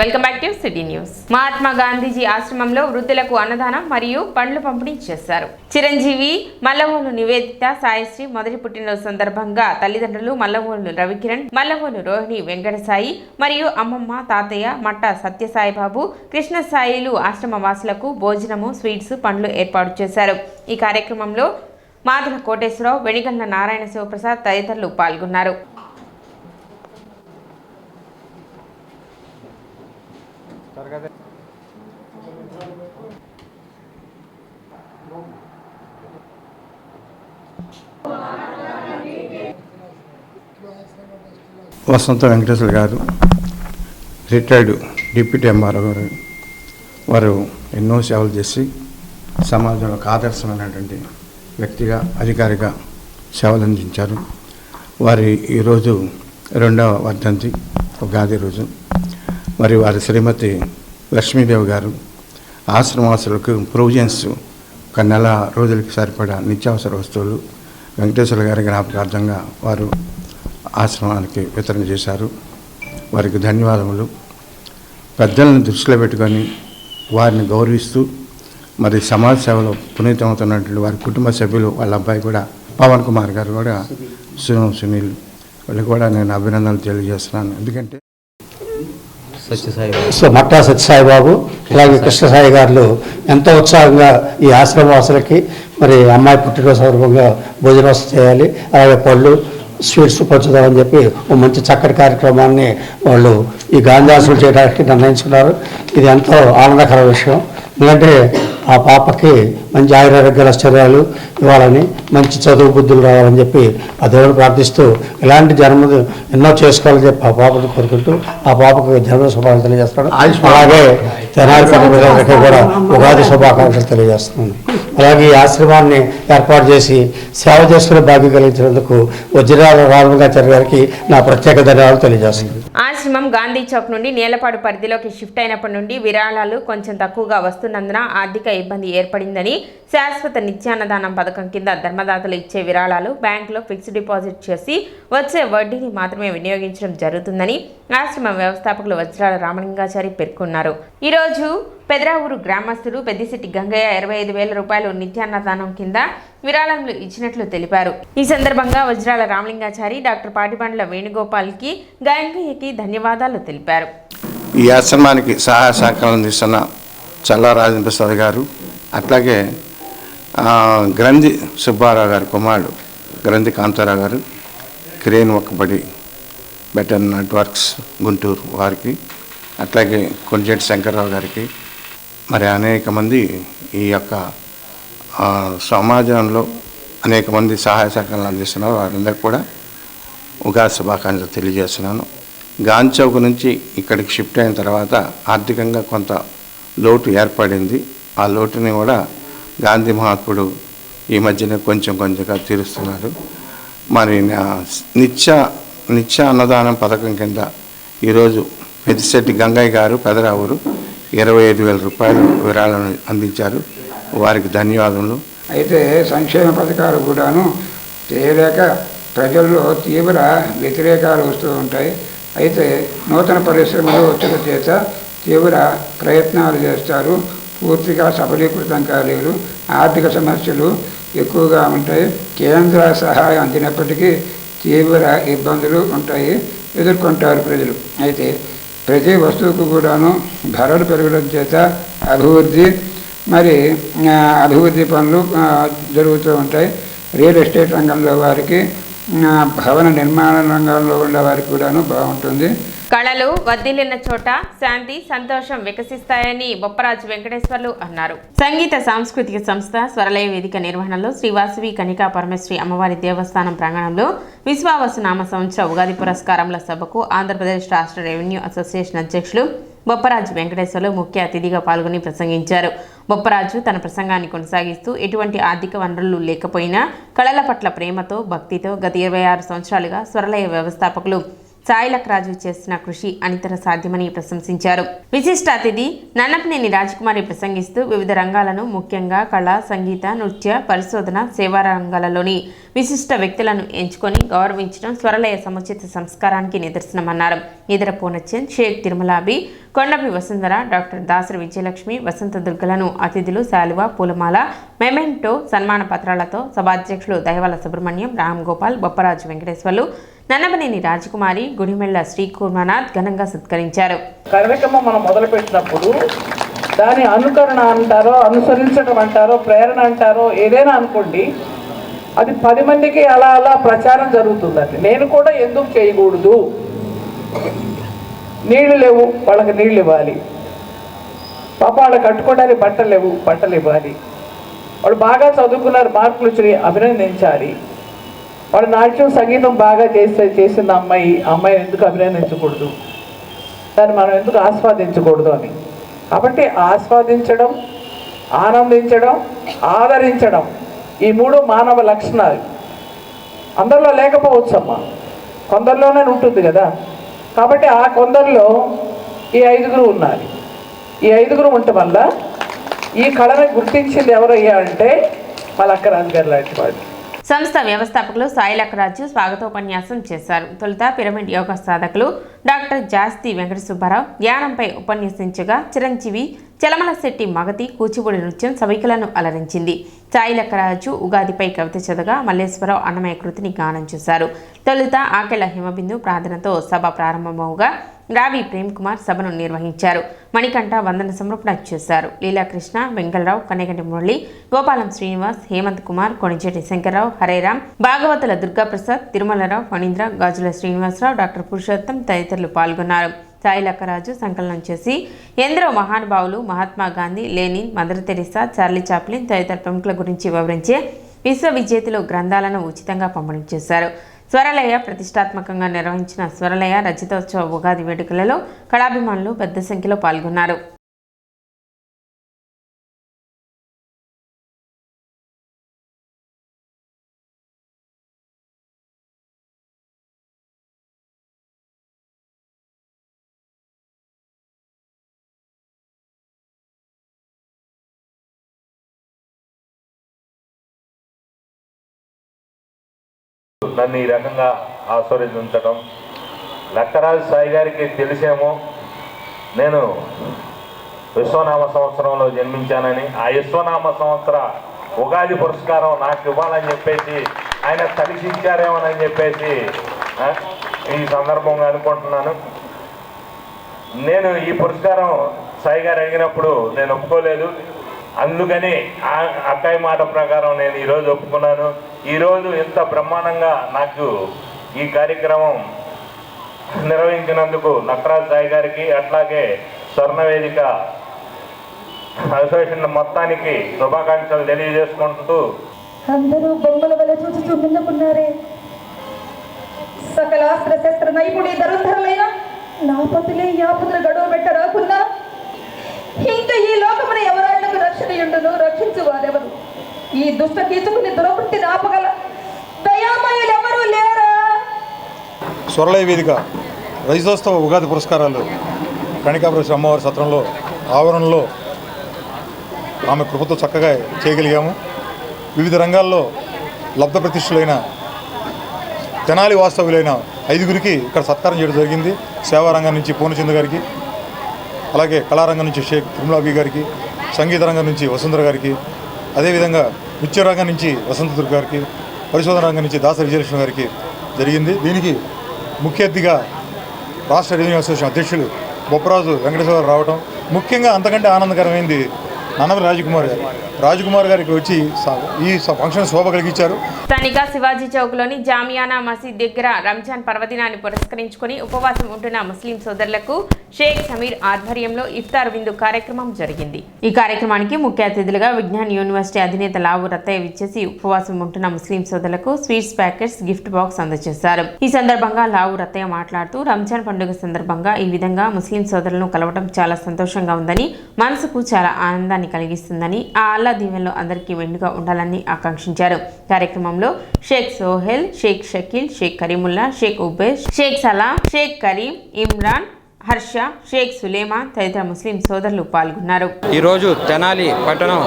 Welcome back to city news. Mahatma Gandhiji ఆశ్రమంలో వృద్ధులకు అన్నదానం మరియు పండ్లు పంపిణీ చేశారు. చిరంజీవి మల్లవోలు నివేదిత సాయిశ్రీ మొదటి పుట్టినరోజు సందర్భంగా తల్లిదండ్రులు మల్లవోలు రవికిరణ్, మల్లవోలు రోహిణి వెంకటసాయి మరియు అమ్మమ్మ, తాతయ్య మట్ట సత్యసాయిబాబు, కృష్ణసాయిలు ఆశ్రమ వాసులకు భోజనము, స్వీట్స్, పండ్లు ఏర్పాటు చేశారు. ఈ కార్యక్రమంలో మాదల కోటేశ్వరరావు, వెనిగండ్ల నారాయణ శివప్రసాద్ తదితరులు పాల్గొన్నారు. వసంత వెంకటేశ్వర గారు రిటైర్డ్ డిప్యూటీ ఎంఆర్ఓ గారు. వారు ఎన్నో సేవలు చేసి సమాజంలో ఆదర్శమైనటువంటి వ్యక్తిగా, అధికారిగా సేవలు అందించారు. వారి ఈరోజు 2వ వర్ధంతి, ఉగాది రోజు. మరి వారి శ్రీమతి లక్ష్మీదేవి గారు ఆశ్రమవాసులకు ప్రొవిజన్స్ ఒక నెల రోజులకి సరిపడా నిత్యావసర వస్తువులు వెంకటేశ్వర గారి జ్ఞాపకార్థంగా వారు ఆశ్రమానికి వితరణ చేశారు. వారికి ధన్యవాదములు. పెద్దలను దృష్టిలో పెట్టుకొని వారిని గౌరవిస్తూ మరి సమాజ సేవలో పునీతమవుతున్నటువంటి వారి కుటుంబ సభ్యులు, వాళ్ళ అబ్బాయి కూడా పవన్ కుమార్ గారు కూడా, సునీల్ వాళ్ళకి కూడా నేను అభినందనలు తెలియజేస్తున్నాను. ఎందుకంటే మట్టా సత్యసాయిబాబు అలాగే కృష్ణసాయి గారు ఎంతో ఉత్సాహంగా ఈ ఆశ్రమవాసులకి మరి అమ్మాయి పుట్టినరోజు సందర్భంగా భోజనం చేయాలి, అలాగే పళ్ళు, స్వీట్స్ పంచుదామని చెప్పి ఒక మంచి చక్కటి కార్యక్రమాన్ని వాళ్ళు ఈ గాంధీ చేయడానికి నిర్ణయించుకున్నారు. ఇది ఎంతో ఆనందకర విషయం. ఎందుకంటే ఆ పాపకి మంచి ఆయురారోగ్యాల చర్యలు ఇవ్వాలని, మంచి చదువు బుద్ధులు రావాలని చెప్పి ఆ దేవుడు ప్రార్థిస్తూ ఇలాంటి జన్మదినం ఎన్నో చేసుకోవాలని చెప్పి ఆ పాపను కోరుకుంటూ ఆ పాపకు జన్మదిన శుభాకాంక్షలు తెలియజేస్తాడు. అలాగే తెనాలిపట్నం ప్రజలకి కూడా ఉగాది శుభాకాంక్షలు తెలియజేస్తుంది. అలాగే ఈ ఆశ్రమాన్ని ఏర్పాటు చేసి సేవ చేసుకునే భాగ్యం కలిగించినందుకు వజ్రాల రామగాచార్య గారికి నా ప్రత్యేక ధన్యవాదాలు తెలియజేస్తుంది. ఆశ్రమం గాంధీ చౌక్ నుండి నేలపాడు పరిధిలోకి షిఫ్ట్ అయినప్పటి నుండి విరాళాలు కొంచెం తక్కువగా వస్తున్నందున ఆర్థిక ఇబ్బంది ఏర్పడిందని, శాశ్వత నిత్యాన్నదానం పథకం కింద ధర్మదాతలు ఇచ్చే విరాళాలు బ్యాంకులో ఫిక్స్డ్ డిపాజిట్ చేసి వచ్చే వడ్డీని మాత్రమే వినియోగించడం జరుగుతుందని ఆశ్రమ వ్యవస్థాపకులు వజ్రాల రామలింగాచారి పేర్కొన్నారు. ఈరోజు పెదరావూరు గ్రామస్తులు పెద్దిశెట్టి గంగయ్య 25,000 రూపాయలు నిత్యాన్నదానం కింద విరాళాలు ఇచ్చినట్లు తెలిపారు. ఈ సందర్భంగా వజ్రాల రామలింగాచారి డాక్టర్ పాటిబండ్ల వేణుగోపాల్కి, గంగయ్యకి ధన్యవాదాలు తెలిపారు. ఈ ఆశ్రమానికి సహాయ సహకారం అందిస్తున్న చల్లా రాజేంద్ర ప్రసాద్ గారు, అట్లాగే గ్రంథి సుబ్బారావు గారి కుమారుడు గ్రంథి కాంతారావు గారు, క్రేన్ ఒక్కబడి బెటర్ నెట్వర్క్స్ గుంటూరు వారికి, అట్లాగే కొంజేటి శంకర్రావు గారికి, మరి అనేక మంది ఈ యొక్క సమాజంలో అనేక మంది సహాయ సహకారాలు అందిస్తున్నారు. వారందరికీ కూడా ఉగాది శుభాకాంక్షలు తెలియజేస్తున్నాను. గాంధీ చౌక్ నుంచి ఇక్కడికి షిఫ్ట్ అయిన తర్వాత ఆర్థికంగా కొంత లోటు ఏర్పడింది. ఆ లోటుని కూడా గాంధీ మహాత్ముడు ఈ మధ్యన కొంచెంగా తీరుస్తున్నారు. మరి నిత్య అన్నదానం పథకం కింద ఈరోజు పెద్దిశెట్టి గంగయ్య గారు పెదరావూరు 25,000 రూపాయలు విరాళాలను అందించారు. వారికి ధన్యవాదములు. అయితే సంక్షేమ పథకాలు కూడాను చేయలేక ప్రజల్లో తీవ్ర వ్యతిరేకాలు వస్తూ ఉంటాయి. అయితే నూతన పరిశ్రమలు వచ్చుట చేత తీవ్ర ప్రయత్నాలు చేస్తారు. పూర్తిగా సఫలీకృతం కాలేరు. ఆర్థిక సమస్యలు ఎక్కువగా ఉంటాయి. కేంద్ర సహాయం అందినప్పటికీ తీవ్ర ఇబ్బందులు ఉంటాయి, ఎదుర్కొంటారు ప్రజలు. అయితే ప్రతి వస్తువుకు కూడాను ధరలు పెరగడం చేత అభివృద్ధి పనులు జరుగుతూ ఉంటాయి. రియల్ ఎస్టేట్ రంగంలో వారికి, భవన నిర్మాణ రంగంలో ఉన్న వారికి కూడాను బాగుంటుంది. కళలు వర్ధిల్లిన చోట శాంతి, సంతోషం వికసిస్తాయని బొప్పరాజు వెంకటేశ్వర్లు అన్నారు. సంగీత సాంస్కృతిక సంస్థ స్వరలయ వేదిక నిర్వహణలో శ్రీ వాసవి కనికా పరమేశ్వరి అమ్మవారి దేవస్థానం ప్రాంగణంలో విశ్వావసునామ సంవత్సర ఉగాది పురస్కారముల సభకు ఆంధ్రప్రదేశ్ రాష్ట్ర రెవెన్యూ అసోసియేషన్ అధ్యక్షులు బొప్పరాజు వెంకటేశ్వర్లు ముఖ్య అతిథిగా పాల్గొని ప్రసంగించారు. బొప్పరాజు తన ప్రసంగాన్ని కొనసాగిస్తూ ఎటువంటి ఆర్థిక వనరులు లేకపోయినా కళల పట్ల ప్రేమతో, భక్తితో గత 26 సంవత్సరాలుగా స్వరలయ వ్యవస్థాపకులు సాయిలక్ రాజు చేస్తున్న కృషి అనితర సాధ్యమని ప్రశంసించారు. విశిష్ట అతిథి నన్నపనేని రాజకుమారి ప్రసంగిస్తూ వివిధ రంగాలను ముఖ్యంగా కళ, సంగీత, నృత్య, పరిశోధన, సేవా రంగాలలోని విశిష్ట వ్యక్తులను ఎంచుకొని గౌరవించడం స్వరలయ సముచిత సంస్కారానికి నిదర్శనమన్నారు. ఇతర పూర్ణచంద్, షేక్ తిరుమలాబి, కొండపి వసుంధర, డాక్టర్ దాసరి విజయలక్ష్మి, వసంత దుర్గలను అతిథులు శాలువా, పూలమాల, మెమెంటో, సన్మాన పత్రాలతో సభాధ్యక్షులు దయవల సుబ్రహ్మణ్యం, రామ్ గోపాల్, బొప్పరాజు వెంకటేశ్వర్లు, నన్నపనేని రాజకుమారి, గుడిమెళ్ల శ్రీకూర్మనాథ్ ఘనంగా సత్కరించారు. కార్యక్రమం మనం మొదలుపెట్టినప్పుడు దాని అనుకరణ అంటారో, అనుసరించడం అంటారో, ప్రేరణ అంటారో, ఏదైనా అనుకోండి, అది 10 మందికి అలా అలా ప్రచారం జరుగుతుందండి. నేను కూడా ఎందుకు చేయకూడదు? నీళ్లు లేవు, వాళ్ళకి నీళ్ళు ఇవ్వాలి. పాప వాళ్ళకి కట్టుకోవడానికి బట్టలు లేవు, బట్టలు ఇవ్వాలి. వాళ్ళు బాగా చదువుకున్నారు, మార్కులు వచ్చి అభినందించాలి. వాడు నాట్యం సంగీతం బాగా చేసిన అమ్మాయిని ఎందుకు అభినందించకూడదు? దాన్ని మనం ఎందుకు ఆస్వాదించకూడదు అని. కాబట్టి ఆస్వాదించడం, ఆనందించడం, ఆదరించడం, ఈ 3 మానవ లక్షణాలు. అందరిలో లేకపోవచ్చమ్మా, కొందరిలోనే ఉంటుంది కదా. కాబట్టి ఆ కొందరిలో ఈ 5గురు ఉన్నారు. ఈ 5గురు ఉండటం వల్ల ఈ కళని గుర్తించింది ఎవరయ్యా అంటే మా లక్కరాజు గారు లాంటి వాడు. సంస్థ వ్యవస్థాపకులు సాయిలక్ రాజు స్వాగతోపన్యాసం చేశారు. తొలుత పిరమిడ్ యోగ సాధకులు డాక్టర్ జాస్తి వెంకట సుబ్బారావు ధ్యానంపై ఉపన్యసించగా చిరంజీవి, చలమలశెట్టి మగతి కూచిపూడి నృత్యం సభికులను అలరించింది. సాయిలక్ రాజు ఉగాదిపై కవిత చదగా మల్లేశ్వరరావు అన్నమయ్య కృతిని గానం చేశారు. తొలుత ఆకెళ్ల హిమబిందు ప్రార్థనతో సభ ప్రారంభమవుగా రావి ప్రేమ్ కుమార్ సభను నిర్వహించారు. మణికంఠ వందన సమర్పణ చేశారు. లీలాకృష్ణ, వెంగళరావు, కనేగంటి మురళి, గోపాలం శ్రీనివాస్, హేమంత్ కుమార్, కొణిజేటి శంకర్రావు, హరేరాం, భాగవతుల దుర్గాప్రసాద్, తిరుమలరావు, ఫణీంద్ర, గాజుల శ్రీనివాసరావు, డాక్టర్ పురుషోత్తం తదితరులు పాల్గొన్నారు. సాయిలక్కరాజు సంకలనం చేసి ఎందరో మహానుభావులు, Mahatma Gandhi, Lenin, Mother Teresa, Charlie Chaplin తదితర ప్రముఖుల గురించి వివరించే విశ్వవిజేతలు గ్రంథాలను ఉచితంగా పంపిణీ చేశారు. స్వరలయ ప్రతిష్టాత్మకంగా నిర్వహించిన స్వరలయ రచితోత్సవ ఉగాది వేడుకలలో కళాభిమానులు పెద్ద సంఖ్యలో పాల్గొన్నారు. నన్ను ఈ రకంగా ఆస్వాదించడం, లక్కరాజు సాయి గారికి తెలిసేమో నేను విశ్వనామ సంవత్సరంలో జన్మించానని, ఆ విశ్వనామ సంవత్సర ఉగాది పురస్కారం నాకు ఇవ్వాలని చెప్పేసి ఆయన తలిసించారేమోనని చెప్పేసి ఈ సందర్భంగా అనుకుంటున్నాను. నేను ఈ పురస్కారం సాయి గారు అడిగినప్పుడు నేను ఒప్పుకోలేదు. అందుకని అక్కయ్య మాట ప్రకారం నేను ఈరోజు ఒప్పుకున్నాను. ఈరోజు ఇంత బ్రహ్మాండంగా నాకు ఈ కార్యక్రమం నిర్వహించినందుకు లక్కరాజు సాయి గారికి, అట్లాగే స్వర్ణవేదిక అసోసియేషన్ మొత్తానికి శుభాకాంక్షలు తెలియజేసుకుంటూ, అందరూ బొమ్మల వల్ల చూసి నిందుకున్నారే. సకలాస్త్ర శస్త్ర నైపుణ్య ధరుధరులైన నా పతులే యాపతులు గడువు పెట్టరాకున్నా ఇంకా ఈ లోకమున ఎవరాళ్లకు రక్షణయుండును, రక్షించు వారెవరు? ఈ దుష్ట కీచుకుని దురవృత్తిని ఆపగల దయామయులు ఎవరు లేరా? స్వరలయ వేదిక రజతోత్సవ ఉగాది పురస్కారాలు కణికాపురేశ్వర అమ్మవారి సత్రంలో ఆవరణలో ఆమె కృపతో చక్కగా చేయగలిగాము. వివిధ రంగాల్లో లబ్ధ ప్రతిష్ఠులైన తెనాలి వాస్తవులైన 5గురికి ఇక్కడ సత్కారం చేయడం జరిగింది. సేవారంగం నుంచి పూర్ణచంద్ర గారికి, అలాగే కళారంగం నుంచి షేక్ తిరుమలాబి గారికి, సంగీత రంగం నుంచి వసుంధర గారికి, అదేవిధంగా నృత్య రంగం నుంచి వసంత దుర్గ గారికి, పరిశోధన రంగం నుంచి దాసరి విజయలక్ష్మి గారికి జరిగింది. దీనికి ముఖ్య అతిథిగా రాష్ట్ర రెవెన్యూ అసోసియేషన్ అధ్యక్షులు బొప్పరాజు వెంకటేశ్వర రావడం, ముఖ్యంగా అంతకంటే ఆనందకరమైంది నన్నపనేని రాజకుమార్ గారికి వచ్చి ఈ ఫంక్షన్ శోభ కలిగించారు. స్థానిక శివాజీ చౌక్లోని జామియానా మసీద్ దగ్గర రంజాన్ పర్వదినాన్ని పురస్కరించుకుని ఉపవాసం ఉంటున్న ముస్లిం సోదరులకు షేక్ సమీర్ ఆధ్వర్యంలో ఇఫ్తార్ విందు కార్యక్రమం జరిగింది. ఈ కార్యక్రమానికి ముఖ్య అతిథులుగా విజ్ఞాన్ యూనివర్సిటీ అధినేత లావు రత్తయ్య విచ్చేసి ఉపవాసం ఉంటున్న ముస్లిం సోదరులకు స్వీట్స్ ప్యాకెట్స్, గిఫ్ట్ బాక్స్ అందజేశారు. ఈ సందర్భంగా లావు రత్తయ్య మాట్లాడుతూ రంజాన్ పండుగ సందర్భంగా ఈ విధంగా ముస్లిం సోదరులను కలవడం చాలా సంతోషంగా ఉందని, మనసుకు చాలా ఆనందాన్ని కలిగిస్తుందని, ఆ అల్లా దీవెనలో అందరికీ వెండుగా ఉండాలని ఆకాంక్షించారు. కార్యక్రమంలో షేక్ సోహెల్, షేక్ షకీల్, షేక్ కరీముల్లా, షేక్ ఉబేష్, షేక్ సలాం, షేక్ కరీం, ఇమ్రాన్, హర్ష, షేక్ సులేమాన్ తదితర ముస్లిం సోదరులు పాల్గొన్నారు. ఈరోజు తెనాలి పట్టణం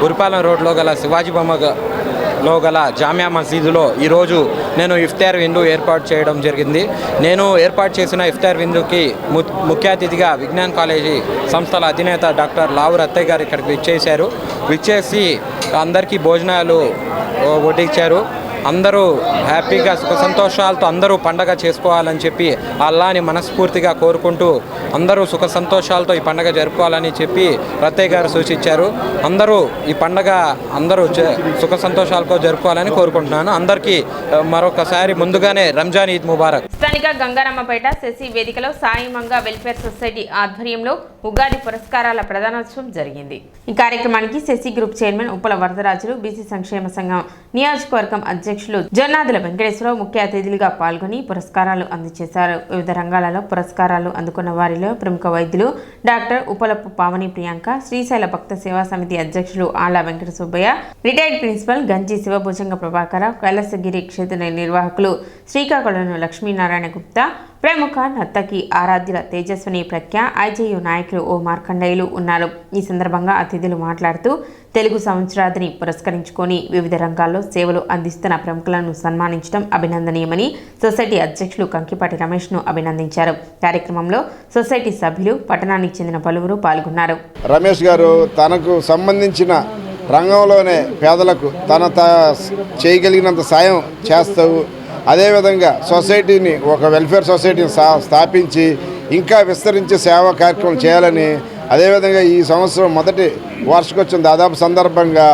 గురిపాలెం రోడ్లో గల శివాజీ బొమ్మలో గల జామియా మసీదులో ఈరోజు నేను ఇఫ్తార్ విందు ఏర్పాటు చేయడం జరిగింది. నేను ఏర్పాటు చేసిన ఇఫ్తార్ విందుకి ముఖ్య అతిథిగా విజ్ఞాన్ కాలేజీ సంస్థల అధినేత డాక్టర్ లావు రత్తయ్య గారు ఇక్కడికి విచ్చేసి అందరికీ భోజనాలు వడ్డించారు. అందరూ హ్యాపీగా సుఖ సంతోషాలతో అందరూ పండగ చేసుకోవాలని చెప్పి అల్లాని మనస్ఫూర్తిగా కోరుకుంటూ అందరూ సుఖ సంతోషాలతో ఈ పండగ జరుపుకోవాలని చెప్పి రత్తయ్య గారు సూచించారు. అందరూ ఈ పండగ అందరూ సుఖ సంతోషాలతో జరుపుకోవాలని కోరుకుంటున్నాను. అందరికీ మరొకసారి ముందుగానే రంజాన్ ఈద్ ముబారక్. స్థానిక గంగారమ్మపేట శశి వేదికలో సాయి మంగా వెల్ఫేర్ సొసైటీ ఆధ్వర్యంలో ఉగాది పురస్కారాల ప్రదానోత్సవం జరిగింది. ఈ కార్యక్రమానికి Sashi group chairman Uppala Varadarajulu, BC సంక్షేమ సంఘం నియోజకవర్గం అధ్యక్షులు జొన్నాదుల వెంకటేశ్వరరావు ముఖ్య అతిథులుగా పాల్గొని పురస్కారాలు అందజేశారు. వివిధ రంగాలలో పురస్కారాలు అందుకున్న వారిలో ప్రముఖ వైద్యులు డాక్టర్ ఉపలపు పావని ప్రియాంక, శ్రీశైల భక్త సేవా సమితి అధ్యక్షులు ఆళ్ల వెంకట సుబ్బయ్య, రిటైర్డ్ ప్రిన్సిపల్ గంజి శివభుజంగ ప్రభాకరరావు, కైలాసగిరి క్షేత్ర నిర్వాహకులు శ్రీకాకుళం లక్ష్మీనారాయణ గుప్తా, ప్రముఖ నర్తకి ఆరాధ్యుల తేజస్విని ప్రఖ్య, ఐజేయు నాయకులు ఓ మార్కండేయులు ఉన్నారు. ఈ సందర్భంగా అతిథులు మాట్లాడుతూ తెలుగు సంవత్సరాదిని పురస్కరించుకొని వివిధ రంగాల్లో సేవలు అందిస్తున్న ప్రముఖులను సన్మానించడం అభినందనీయమని సొసైటీ అధ్యక్షులు కంకిపాటి రమేష్ను అభినందించారు. కార్యక్రమంలో సొసైటీ సభ్యులు, పట్టణానికి చెందిన పలువురు పాల్గొన్నారు. రమేష్ గారు తనకు సంబంధించిన రంగంలోనే పేదలకు తన చేయగలిగినంత సాయం చేస్తూ అదేవిధంగా సొసైటీని ఒక వెల్ఫేర్ సొసైటీని స్థాపించి ఇంకా విస్తరించి సేవా కార్యక్రమం చేయాలని, అదేవిధంగా ఈ సంవత్సరం మొదటి వార్షికోత్సవం దాదాపు సందర్భంగా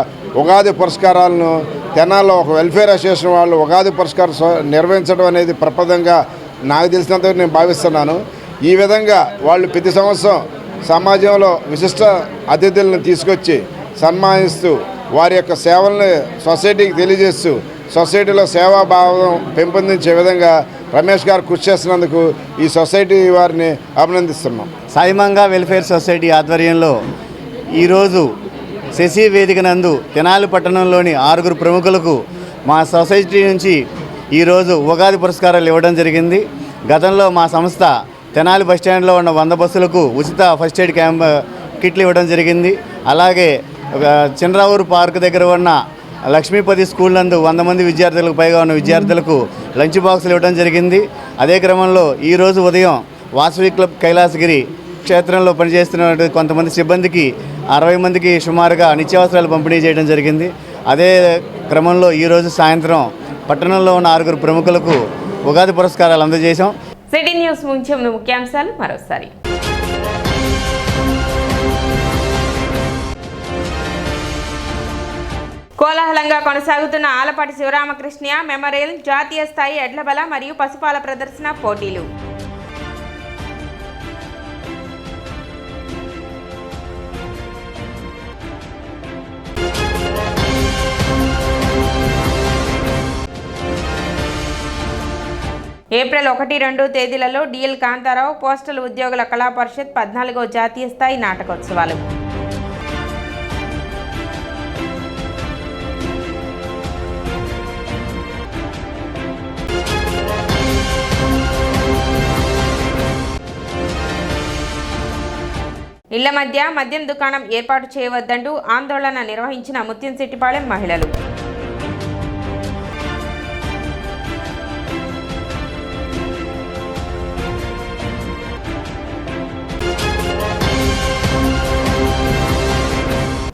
ఉగాది పురస్కారాలను తెనాల్లో ఒక వెల్ఫేర్ అసోసియేషన్ వాళ్ళు ఉగాది పురస్కారం నిర్వహించడం అనేది ప్రప్రదంగా నాకు తెలిసినంత నేను భావిస్తున్నాను. ఈ విధంగా వాళ్ళు ప్రతి సంవత్సరం సమాజంలో విశిష్ట అతిథులను తీసుకొచ్చి సన్మానిస్తూ వారి యొక్క సేవల్ని సొసైటీకి తెలియజేస్తూ సొసైటీలో సేవాభావం పెంపొందించే విధంగా రమేష్ గారు కృషి చేసినందుకు ఈ సొసైటీ వారిని అభినందిస్తున్నాం. సాయి మంగా వెల్ఫేర్ సొసైటీ ఆధ్వర్యంలో ఈరోజు శశి వేదిక నందు తెనాలి పట్టణంలోని 6 ప్రముఖులకు మా సొసైటీ నుంచి ఈరోజు ఉగాది పురస్కారాలు ఇవ్వడం జరిగింది. గతంలో మా సంస్థ తెనాలి బస్టాండ్లో ఉన్న 100 బస్సులకు ఉచిత ఫస్ట్ ఎయిడ్ క్యాంప్ కిట్లు ఇవ్వడం జరిగింది. అలాగే చంద్రావూరు పార్క్ దగ్గర ఉన్న లక్ష్మీపతి స్కూల్ నందు 100 మంది విద్యార్థులకు పైగా ఉన్న విద్యార్థులకు లంచ్ బాక్సులు ఇవ్వడం జరిగింది. అదే క్రమంలో ఈరోజు ఉదయం వాసవి క్లబ్ కైలాసగిరి క్షేత్రంలో పనిచేస్తున్న కొంతమంది సిబ్బందికి 60 మందికి సుమారుగా నిత్యావసరాలు పంపిణీ చేయడం జరిగింది. అదే క్రమంలో ఈరోజు సాయంత్రం పట్టణంలో ఉన్న 6 ప్రముఖులకు ఉగాది పురస్కారాలు అందజేశాం. సిటీ న్యూస్ ముఖ్యాంశాలు మరోసారి. కోలాహలంగా కొనసాగుతున్న ఆలపాటి శివరామకృష్ణయ్య మెమోరియల్ జాతీయ స్థాయి ఎడ్లబల మరియు పశుపాల ప్రదర్శన పోటీలు. ఏప్రిల్ 1-2 తేదీలలో డిఎల్ కాంతారావు పోస్టల్ ఉద్యోగుల కళా పరిషత్ 14వ జాతీయ స్థాయి నాటకోత్సవాలు. ఇళ్ల మధ్య మద్యం దుకాణం ఏర్పాటు చేయవద్దంటూ ఆందోళన నిర్వహించిన ముత్యంశెట్టిపాళెం మహిళలు.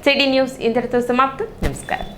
సిటీ న్యూస్ ఇంతటితో సమాప్తం. నమస్కారం.